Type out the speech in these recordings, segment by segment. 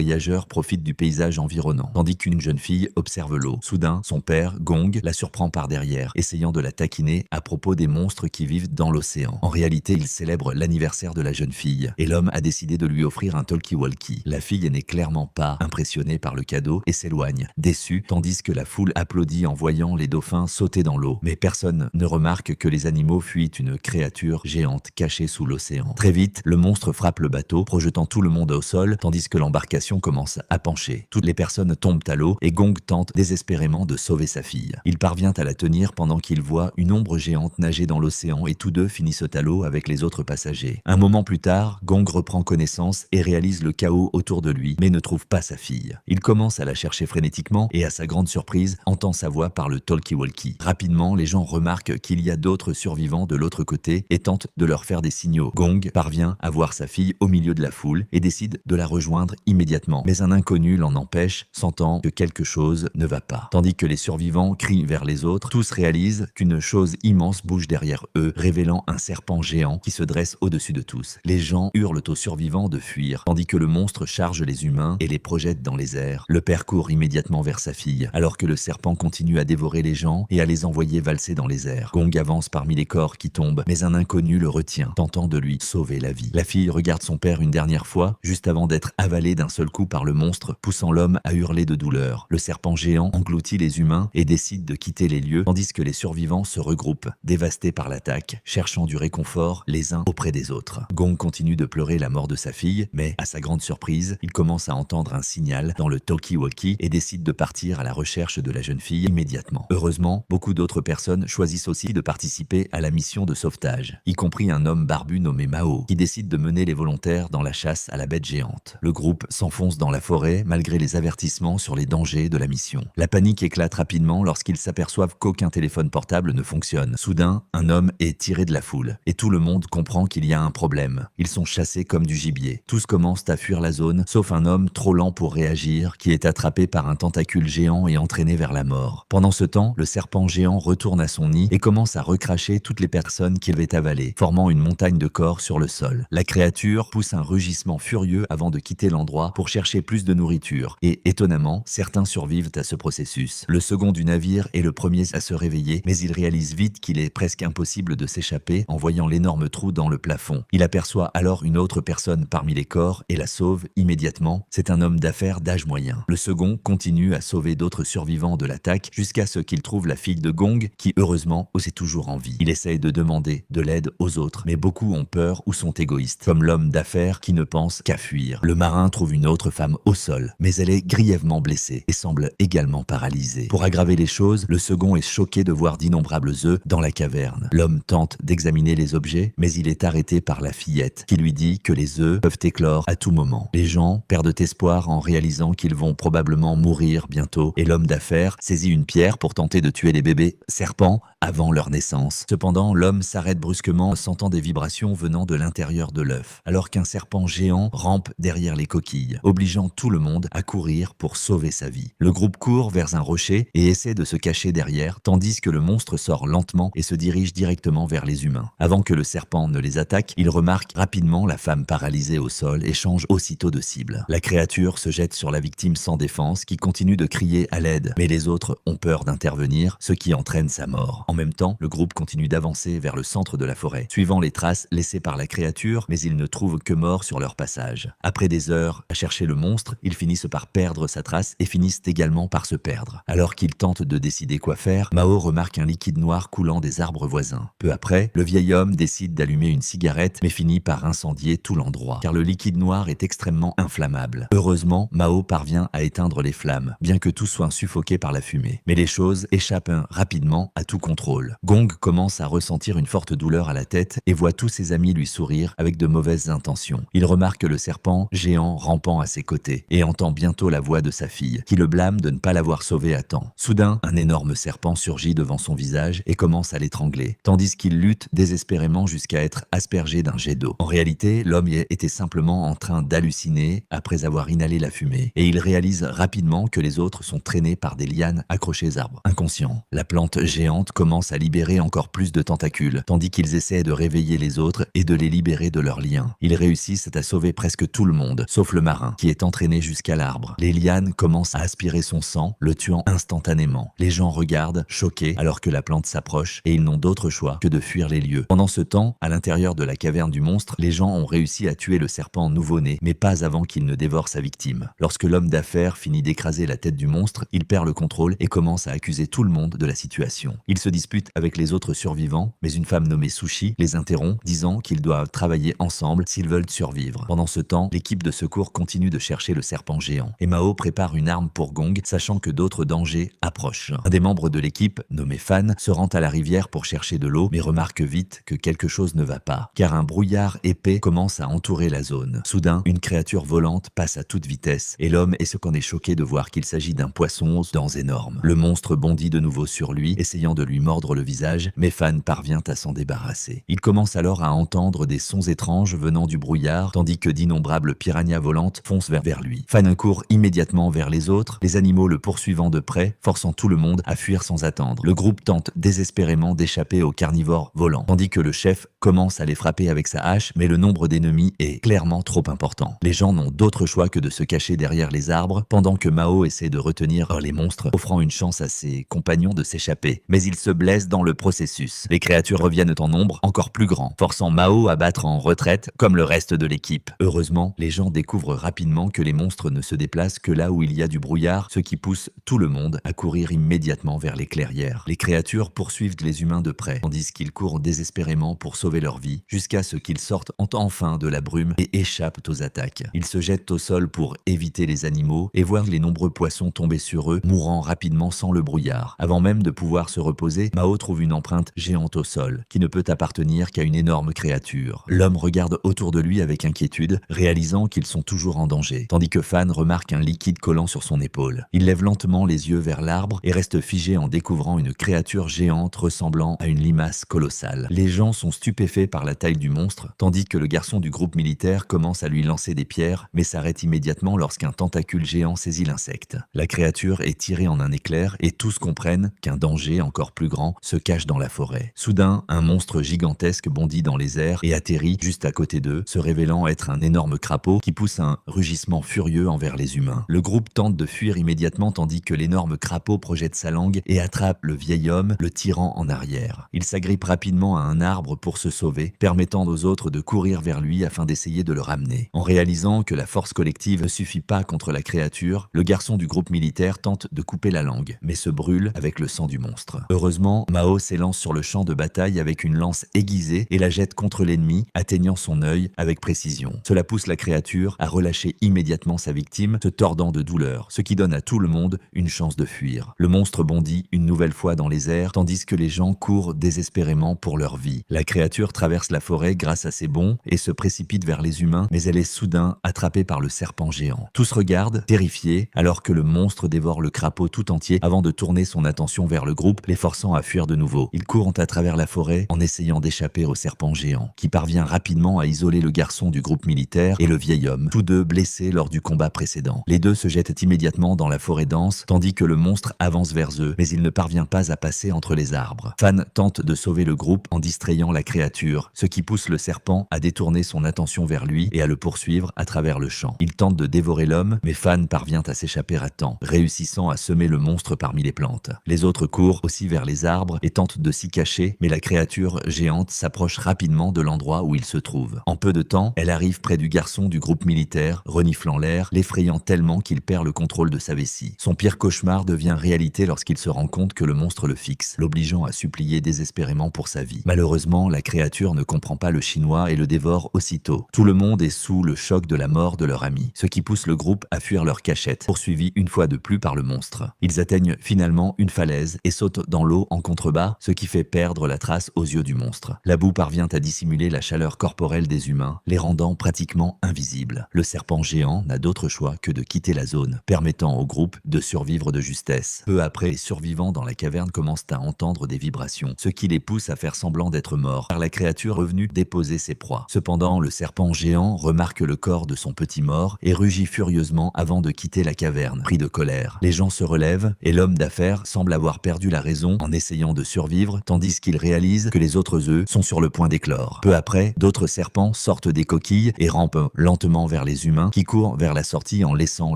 voyageurs profitent du paysage environnant, tandis qu'une jeune fille observe l'eau. Soudain, son père, Gong, la surprend par derrière, essayant de la taquiner à propos des monstres qui vivent dans l'océan. En réalité, il célèbre l'anniversaire de la jeune fille, et l'homme a décidé de lui offrir un talkie-walkie. La fille n'est clairement pas impressionnée par le cadeau et s'éloigne, déçue, tandis que la foule applaudit en voyant les dauphins sauter dans l'eau. Mais personne ne remarque que les animaux fuient une créature géante cachée sous l'océan. Très vite, le monstre frappe le bateau, projetant tout le monde au sol, tandis que l'embarcation commence à pencher. Toutes les personnes tombent à l'eau et Gong tente désespérément de sauver sa fille. Il parvient à la tenir pendant qu'il voit une ombre géante nager dans l'océan et tous deux finissent à l'eau avec les autres passagers. Un moment plus tard, Gong reprend connaissance et réalise le chaos autour de lui, mais ne trouve pas sa fille. Il commence à la chercher frénétiquement et à sa grande surprise, entend sa voix par le talkie-walkie. Rapidement, les gens remarquent qu'il y a d'autres survivants de l'autre côté et tentent de leur faire des signaux. Gong parvient à voir sa fille au milieu de la foule et décide de la rejoindre immédiatement. Mais un inconnu l'en empêche, sentant que quelque chose ne va pas. Tandis que les survivants crient vers les autres, tous réalisent qu'une chose immense bouge derrière eux, révélant un serpent géant qui se dresse au-dessus de tous. Les gens hurlent aux survivants de fuir, tandis que le monstre charge les humains et les projette dans les airs. Le père court immédiatement vers sa fille, alors que le serpent continue à dévorer les gens et à les envoyer valser dans les airs. Gong avance parmi les corps qui tombent, mais un inconnu le retient, tentant de lui sauver la vie. La fille regarde son père une dernière fois, juste avant d'être avalée d'un seul coup par le monstre, poussant l'homme à hurler de douleur. Le serpent géant engloutit les humains et décide de quitter les lieux, tandis que les survivants se regroupent, dévastés par l'attaque, cherchant du réconfort les uns auprès des autres. Gong continue de pleurer la mort de sa fille, mais à sa grande surprise, il commence à entendre un signal dans le talkie-walkie et décide de partir à la recherche de la jeune fille immédiatement. Heureusement, beaucoup d'autres personnes choisissent aussi de participer à la mission de sauvetage, y compris un homme barbu nommé Mao, qui décide de mener les volontaires dans la chasse à la bête géante. Le groupe s'enfonce dans la forêt malgré les avertissements sur les dangers de la mission. La panique éclate rapidement lorsqu'ils s'aperçoivent qu'aucun téléphone portable ne fonctionne. Soudain, un homme est tiré de la foule et tout le monde comprend qu'il y a un problème. Ils sont chassés comme du gibier. Tous commencent à fuir la zone, sauf un homme trop lent pour réagir, qui est attrapé par un tentacule géant et entraîné vers la mort. Pendant ce temps, le serpent géant retourne à son nid et commence à recracher toutes les personnes qu'il avait avalées, formant une montagne de corps sur le sol. La créature pousse un rugissement furieux avant de quitter l'endroit pour chercher plus de nourriture, et étonnamment, certains survivent à ce processus. Le second du navire est le premier à se réveiller, mais il réalise vite qu'il est presque impossible de s'échapper en voyant l'énorme trou dans le plafond. Il aperçoit alors une autre personne parmi les corps et la sauve immédiatement. C'est un homme d'affaires d'âge moyen. Le second continue à sauver d'autres survivants de l'attaque jusqu'à ce qu'il trouve la fille de Gong qui, heureusement, est toujours en vie. Il essaye de demander de l'aide aux autres, mais beaucoup ont peur ou sont égoïstes, comme l'homme d'affaires qui ne pense qu'à fuir. Le marin trouve une autre femme au sol, mais elle est grièvement blessée et semble également paralysée. Pour aggraver les choses, le second est choqué de voir d'innombrables œufs dans la caverne. L'homme tente d'examiner les objets, mais il est arrêté par la fillette qui lui dit que les œufs peuvent éclore à tout moment. Les gens perdent espoir en réalisant qu'ils vont probablement mourir bientôt et l'homme d'affaires saisit une pierre pour tenter de tuer les bébés serpents avant leur naissance. Cependant, l'homme s'arrête brusquement, sentant des vibrations venant de l'intérieur de l'œuf, alors qu'un serpent géant rampe derrière les coquilles, obligeant tout le monde à courir pour sauver sa vie. Le groupe court vers un rocher et essaie de se cacher derrière, tandis que le monstre sort lentement et se dirige directement vers les humains. Avant que le serpent ne les attaque, il remarque rapidement la femme paralysée au sol et change aussitôt de cible. La créature se jette sur la victime sans défense qui continue de crier à l'aide, mais les autres ont peur d'intervenir, ce qui entraîne sa mort. En même temps, le groupe continue d'avancer vers le centre de la forêt, suivant les traces laissées par la créature, mais ils ne trouvent que mort sur leur passage. Après des heures à chercher le monstre, ils finissent par perdre sa trace et finissent également par se perdre. Alors qu'ils tentent de décider quoi faire, Mao remarque un liquide noir coulant des arbres voisins. Peu après, le vieil homme décide d'allumer une cigarette, mais finit par incendier tout l'endroit, car le liquide noir est extrêmement inflammable. Heureusement, Mao parvient à éteindre les flammes, bien que tout soit suffoqué par la fumée. Mais les choses échappent rapidement à tout contrôle. Gong commence à ressentir une forte douleur à la tête et voit tous ses amis lui sourire avec de mauvaises intentions. Il remarque le serpent géant rampant à ses côtés et entend bientôt la voix de sa fille, qui le blâme de ne pas l'avoir sauvé à temps. Soudain, un énorme serpent surgit devant son visage et commence à l'étrangler, tandis qu'il lutte désespérément jusqu'à être aspergé d'un jet d'eau. En réalité, l'homme était simplement en train d'halluciner après avoir inhalé la fumée, et il réalise rapidement que les autres sont traînés par des lianes accrochées aux arbres. Inconscient, la plante géante commence à libérer encore plus de tentacules, tandis qu'ils essaient de réveiller les autres et de les libérer de leurs liens. Ils réussissent à sauver presque tout le monde, sauf le marin, humain, qui est entraîné jusqu'à l'arbre. Les lianes commencent à aspirer son sang, le tuant instantanément. Les gens regardent, choqués, alors que la plante s'approche, et ils n'ont d'autre choix que de fuir les lieux. Pendant ce temps, à l'intérieur de la caverne du monstre, les gens ont réussi à tuer le serpent nouveau-né, mais pas avant qu'il ne dévore sa victime. Lorsque l'homme d'affaires finit d'écraser la tête du monstre, il perd le contrôle et commence à accuser tout le monde de la situation. Il se dispute avec les autres survivants, mais une femme nommée Sushi les interrompt, disant qu'ils doivent travailler ensemble s'ils veulent survivre. Pendant ce temps, l'équipe de secours continue de chercher le serpent géant, et Mao prépare une arme pour Gong, sachant que d'autres dangers approchent. Un des membres de l'équipe, nommé Fan, se rend à la rivière pour chercher de l'eau, mais remarque vite que quelque chose ne va pas, car un brouillard épais commence à entourer la zone. Soudain, une créature volante passe à toute vitesse, et l'homme est ce qu'on est choqué de voir qu'il s'agit d'un poisson aux dents énormes. Le monstre bondit de nouveau sur lui, essayant de lui mordre le visage, mais Fan parvient à s'en débarrasser. Il commence alors à entendre des sons étranges venant du brouillard, tandis que d'innombrables piranhas volantes foncent vers lui. Fan court immédiatement vers les autres, les animaux le poursuivant de près, forçant tout le monde à fuir sans attendre. Le groupe tente désespérément d'échapper aux carnivores volants, tandis que le chef commence à les frapper avec sa hache, mais le nombre d'ennemis est clairement trop important. Les gens n'ont d'autre choix que de se cacher derrière les arbres, pendant que Mao essaie de retenir les monstres, offrant une chance à ses compagnons de s'échapper. Mais il se blesse dans le processus. Les créatures reviennent en nombre encore plus grand, forçant Mao à battre en retraite comme le reste de l'équipe. Heureusement, les gens découvrent rapidement que les monstres ne se déplacent que là où il y a du brouillard, ce qui pousse tout le monde à courir immédiatement vers les clairières. Les créatures poursuivent les humains de près, tandis qu'ils courent désespérément pour sauver leur vie, jusqu'à ce qu'ils sortent enfin de la brume et échappent aux attaques. Ils se jettent au sol pour éviter les animaux et voir les nombreux poissons tomber sur eux, mourant rapidement sans le brouillard. Avant même de pouvoir se reposer, Mao trouve une empreinte géante au sol, qui ne peut appartenir qu'à une énorme créature. L'homme regarde autour de lui avec inquiétude, réalisant qu'ils sont toujours en danger, tandis que Fan remarque un liquide collant sur son épaule. Il lève lentement les yeux vers l'arbre et reste figé en découvrant une créature géante ressemblant à une limace colossale. Les gens sont stupéfaits par la taille du monstre, tandis que le garçon du groupe militaire commence à lui lancer des pierres, mais s'arrête immédiatement lorsqu'un tentacule géant saisit l'insecte. La créature est tirée en un éclair et tous comprennent qu'un danger encore plus grand se cache dans la forêt. Soudain, un monstre gigantesque bondit dans les airs et atterrit juste à côté d'eux, se révélant être un énorme crapaud qui pousse un rugissement furieux envers les humains. Le groupe tente de fuir immédiatement tandis que l'énorme crapaud projette sa langue et attrape le vieil homme, le tirant en arrière. Il s'agrippe rapidement à un arbre pour se sauver, permettant aux autres de courir vers lui afin d'essayer de le ramener. En réalisant que la force collective ne suffit pas contre la créature, le garçon du groupe militaire tente de couper la langue, mais se brûle avec le sang du monstre. Heureusement, Mao s'élance sur le champ de bataille avec une lance aiguisée et la jette contre l'ennemi, atteignant son œil avec précision. Cela pousse la créature à relâcher immédiatement sa victime, se tordant de douleur, ce qui donne à tout le monde une chance de fuir. Le monstre bondit une nouvelle fois dans les airs, tandis que les gens courent désespérément pour leur vie. La créature traverse la forêt grâce à ses bonds et se précipite vers les humains, mais elle est soudain attrapée par le serpent géant. Tous regardent, terrifiés, alors que le monstre dévore le crapaud tout entier avant de tourner son attention vers le groupe, les forçant à fuir de nouveau. Ils courent à travers la forêt en essayant d'échapper au serpent géant, qui parvient rapidement à isoler le garçon du groupe militaire et le vieil homme, tous deux blessés lors du combat précédent. Les deux se jettent immédiatement dans la forêt dense, tandis que le monstre avance vers eux, mais il ne parvient pas à passer entre les arbres. Fan tente de sauver le groupe en distrayant la créature, ce qui pousse le serpent à détourner son attention vers lui et à le poursuivre à travers le champ. Il tente de dévorer l'homme, mais Fan parvient à s'échapper à temps, réussissant à semer le monstre parmi les plantes. Les autres courent aussi vers les arbres et tentent de s'y cacher, mais la créature géante s'approche rapidement de l'endroit où il se trouve. En peu de temps, elle arrive près du garçon du groupe militaire, reniflant l'air, l'effrayant tellement qu'il perd le contrôle de sa vessie. Son pire cauchemar devient réalité lorsqu'il se rend compte que le monstre le fixe, l'obligeant à supplier désespérément pour sa vie. Malheureusement, la créature ne comprend pas le chinois et le dévore aussitôt. Tout le monde est sous le choc de la mort de leur ami, ce qui pousse le groupe à fuir leur cachette, poursuivi une fois de plus par le monstre. Ils atteignent finalement une falaise et sautent dans l'eau en contrebas, ce qui fait perdre la trace aux yeux du monstre. La boue parvient à dissimuler la chaleur corporelle des humains, les rendant pratiquement invisibles. Le serpent géant n'a d'autre choix que de quitter la zone, permettant au groupe de survivre de justesse. Peu après, les survivants dans la caverne commencent à entendre des vibrations, ce qui les pousse à faire semblant d'être morts, car la créature est revenue déposer ses proies. Cependant, le serpent géant remarque le corps de son petit mort et rugit furieusement avant de quitter la caverne, pris de colère. Les gens se relèvent et l'homme d'affaires semble avoir perdu la raison en essayant de survivre, tandis qu'il réalise que les autres œufs sont sur le point d'éclore. Peu après, d'autres serpents sortent des coquilles et rampent lentement vers les humains humains qui courent vers la sortie en laissant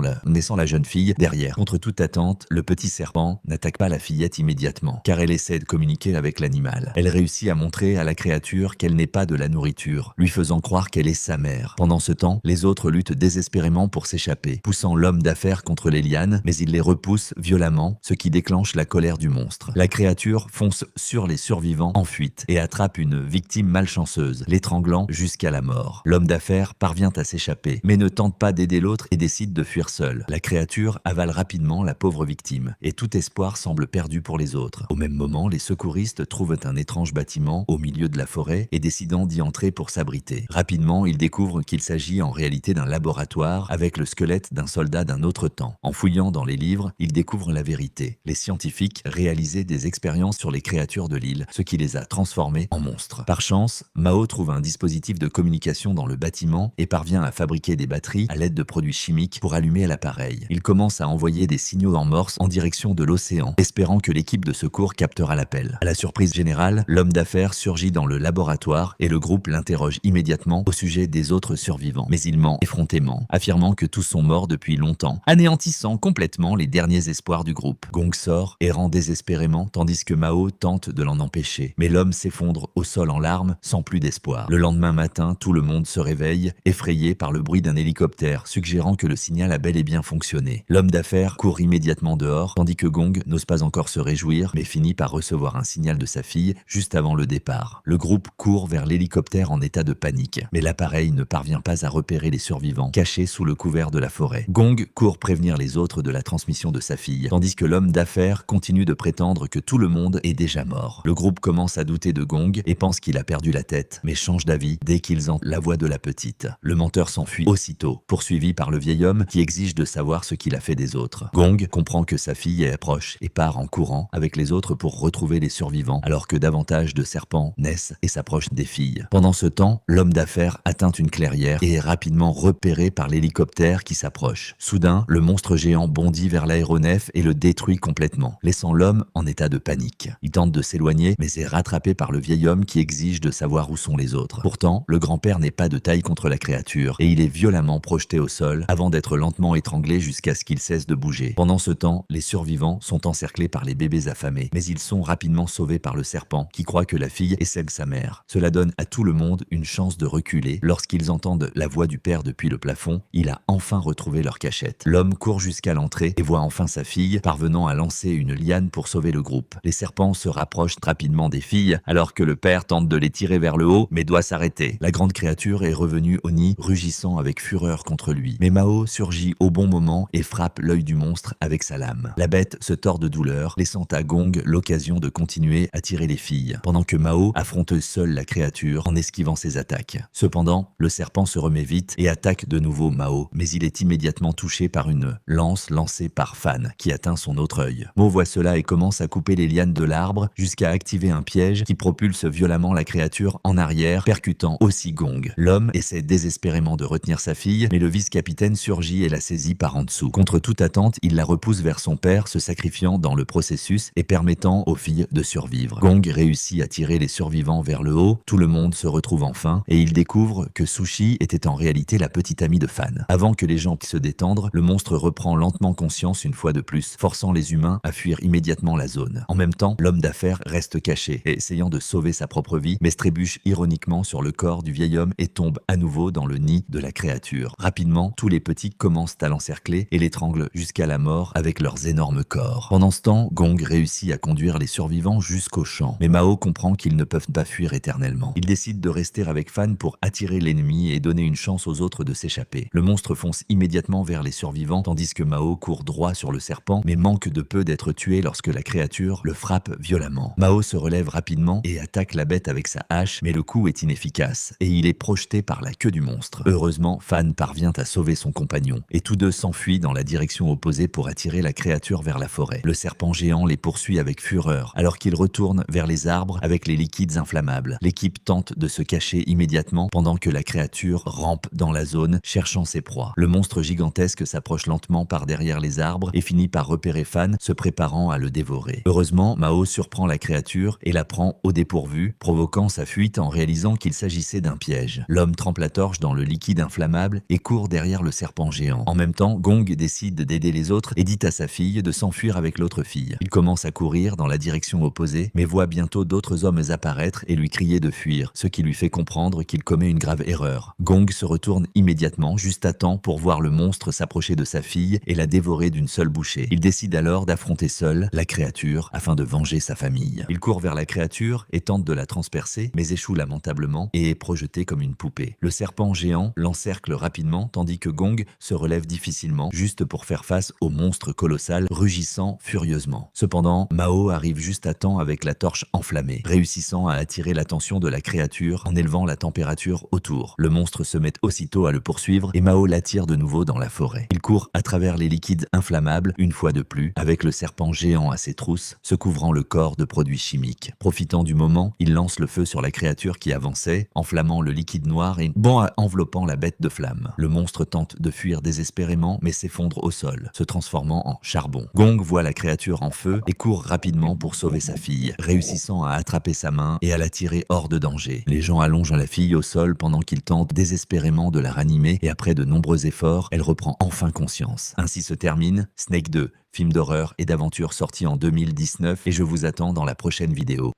la jeune fille derrière. Contre toute attente, le petit serpent n'attaque pas la fillette immédiatement, car elle essaie de communiquer avec l'animal. Elle réussit à montrer à la créature qu'elle n'est pas de la nourriture, lui faisant croire qu'elle est sa mère. Pendant ce temps, les autres luttent désespérément pour s'échapper, poussant l'homme d'affaires contre les lianes, mais il les repousse violemment, ce qui déclenche la colère du monstre. La créature fonce sur les survivants en fuite et attrape une victime malchanceuse, l'étranglant jusqu'à la mort. L'homme d'affaires parvient à s'échapper, mais ne tente pas d'aider l'autre et décide de fuir seul. La créature avale rapidement la pauvre victime, et tout espoir semble perdu pour les autres. Au même moment, les secouristes trouvent un étrange bâtiment au milieu de la forêt et décident d'y entrer pour s'abriter. Rapidement, ils découvrent qu'il s'agit en réalité d'un laboratoire avec le squelette d'un soldat d'un autre temps. En fouillant dans les livres, ils découvrent la vérité. Les scientifiques réalisaient des expériences sur les créatures de l'île, ce qui les a transformés en monstres. Par chance, Mao trouve un dispositif de communication dans le bâtiment et parvient à fabriquer des batteries à l'aide de produits chimiques pour allumer l'appareil. Il commence à envoyer des signaux en morse en direction de l'océan, espérant que l'équipe de secours captera l'appel. À la surprise générale, l'homme d'affaires surgit dans le laboratoire et le groupe l'interroge immédiatement au sujet des autres survivants. Mais il ment effrontément, affirmant que tous sont morts depuis longtemps, anéantissant complètement les derniers espoirs du groupe. Gong sort, errant désespérément, tandis que Mao tente de l'en empêcher. Mais l'homme s'effondre au sol en larmes, sans plus d'espoir. Le lendemain matin, tout le monde se réveille, effrayé par le bruit d'un hélicoptère, suggérant que le signal a bel et bien fonctionné. L'homme d'affaires court immédiatement dehors, tandis que Gong n'ose pas encore se réjouir, mais finit par recevoir un signal de sa fille juste avant le départ. Le groupe court vers l'hélicoptère en état de panique, mais l'appareil ne parvient pas à repérer les survivants, cachés sous le couvert de la forêt. Gong court prévenir les autres de la transmission de sa fille, tandis que l'homme d'affaires continue de prétendre que tout le monde est déjà mort. Le groupe commence à douter de Gong et pense qu'il a perdu la tête, mais change d'avis dès qu'ils entendent la voix de la petite. Le menteur s'enfuit aussitôt, poursuivi par le vieil homme qui exige de savoir ce qu'il a fait des autres. Gong comprend que sa fille est proche et part en courant avec les autres pour retrouver les survivants, alors que davantage de serpents naissent et s'approchent des filles. Pendant ce temps, l'homme d'affaires atteint une clairière et est rapidement repéré par l'hélicoptère qui s'approche. Soudain, le monstre géant bondit vers l'aéronef et le détruit complètement, laissant l'homme en état de panique. Il tente de s'éloigner, mais est rattrapé par le vieil homme qui exige de savoir où sont les autres. Pourtant, le grand-père n'est pas de taille contre la créature et il est violemment projeté au sol avant d'être lentement étranglé jusqu'à ce qu'il cesse de bouger. Pendant ce temps, les survivants sont encerclés par les bébés affamés, mais ils sont rapidement sauvés par le serpent qui croit que la fille est celle de sa mère. Cela donne à tout le monde une chance de reculer. Lorsqu'ils entendent la voix du père depuis le plafond, il a enfin retrouvé leur cachette. L'homme court jusqu'à l'entrée et voit enfin sa fille, parvenant à lancer une liane pour sauver le groupe. Les serpents se rapprochent rapidement des filles, alors que le père tente de les tirer vers le haut, mais doit s'arrêter. La grande créature est revenue au nid, rugissant avec fureur contre lui. Mais Mao surgit au bon moment et frappe l'œil du monstre avec sa lame. La bête se tord de douleur, laissant à Gong l'occasion de continuer à tirer les filles, pendant que Mao affronte seul la créature en esquivant ses attaques. Cependant, le serpent se remet vite et attaque de nouveau Mao, mais il est immédiatement touché par une lance lancée par Fan, qui atteint son autre œil. Mao voit cela et commence à couper les lianes de l'arbre jusqu'à activer un piège qui propulse violemment la créature en arrière, percutant aussi Gong. L'homme essaie désespérément de retenir sa fille, mais le vice-capitaine surgit et la saisit par en dessous. Contre toute attente, il la repousse vers son père, se sacrifiant dans le processus et permettant aux filles de survivre. Gong réussit à tirer les survivants vers le haut, tout le monde se retrouve enfin, et il découvre que Sushi était en réalité la petite amie de Fan. Avant que les gens puissent se détendre, le monstre reprend lentement conscience une fois de plus, forçant les humains à fuir immédiatement la zone. En même temps, l'homme d'affaires reste caché, et essayant de sauver sa propre vie, mais trébuche ironiquement sur le corps du vieil homme et tombe à nouveau dans le nid de la créature. Rapidement, tous les petits commencent à l'encercler et l'étranglent jusqu'à la mort avec leurs énormes corps. Pendant ce temps, Gong réussit à conduire les survivants jusqu'au champ, mais Mao comprend qu'ils ne peuvent pas fuir éternellement. Il décide de rester avec Fan pour attirer l'ennemi et donner une chance aux autres de s'échapper. Le monstre fonce immédiatement vers les survivants, tandis que Mao court droit sur le serpent, mais manque de peu d'être tué lorsque la créature le frappe violemment. Mao se relève rapidement et attaque la bête avec sa hache, mais le coup est inefficace, et il est projeté par la queue du monstre. Heureusement, Fan parvient à sauver son compagnon, et tous deux s'enfuient dans la direction opposée pour attirer la créature vers la forêt. Le serpent géant les poursuit avec fureur, alors qu'il retourne vers les arbres avec les liquides inflammables. L'équipe tente de se cacher immédiatement pendant que la créature rampe dans la zone, cherchant ses proies. Le monstre gigantesque s'approche lentement par derrière les arbres et finit par repérer Fan, se préparant à le dévorer. Heureusement, Mao surprend la créature et la prend au dépourvu, provoquant sa fuite en réalisant qu'il s'agissait d'un piège. L'homme trempe la torche dans le liquide inflammable inflammable et court derrière le serpent géant. En même temps, Gong décide d'aider les autres et dit à sa fille de s'enfuir avec l'autre fille. Il commence à courir dans la direction opposée, mais voit bientôt d'autres hommes apparaître et lui crier de fuir, ce qui lui fait comprendre qu'il commet une grave erreur. Gong se retourne immédiatement, juste à temps pour voir le monstre s'approcher de sa fille et la dévorer d'une seule bouchée. Il décide alors d'affronter seul la créature afin de venger sa famille. Il court vers la créature et tente de la transpercer, mais échoue lamentablement et est projeté comme une poupée. Le serpent géant l'encercle rapidement, tandis que Gong se relève difficilement, juste pour faire face au monstre colossal rugissant furieusement. Cependant, Mao arrive juste à temps avec la torche enflammée, réussissant à attirer l'attention de la créature en élevant la température autour. Le monstre se met aussitôt à le poursuivre et Mao l'attire de nouveau dans la forêt. Il court à travers les liquides inflammables une fois de plus, avec le serpent géant à ses trousses, se couvrant le corps de produits chimiques. Profitant du moment, il lance le feu sur la créature qui avançait, enflammant le liquide noir et enveloppant la bête de flamme. Le monstre tente de fuir désespérément mais s'effondre au sol, se transformant en charbon. Gong voit la créature en feu et court rapidement pour sauver sa fille, réussissant à attraper sa main et à la tirer hors de danger. Les gens allongent la fille au sol pendant qu'ils tentent désespérément de la ranimer et après de nombreux efforts, elle reprend enfin conscience. Ainsi se termine Snake 2, film d'horreur et d'aventure sorti en 2019 et je vous attends dans la prochaine vidéo.